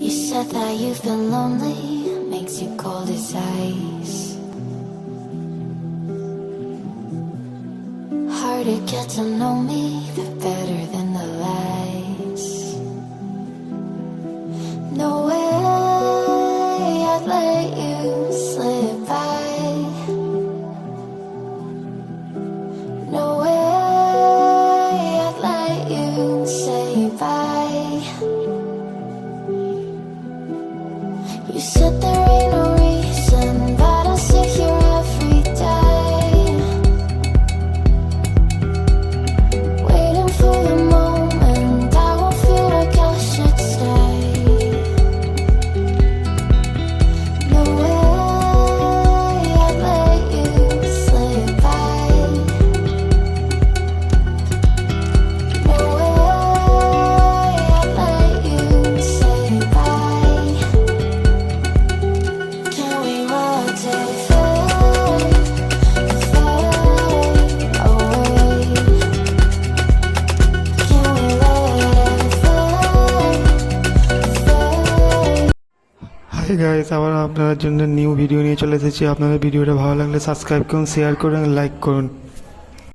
You said that you've been lonely, makes you cold as ice. Hard to get to know me, but better than the lies. No way I'd let you slip by. No way I'd let you say bye. You said there ain't no reason, but I'll sit here every day, waiting for the moment I won't feel like I should stay. No way I'd let you slip by. No way I'd let you say bye. Can we watch it fade, fade away? Can we let it fade, fade? Hi guys, আবার আপনাদের জন্য new video নিয়ে চলে এসেছি। আপনাদের ভিডিওটা ভালো লাগলে সাবস্ক্রাইব করুন, শেয়ার করুন, লাইক করুন।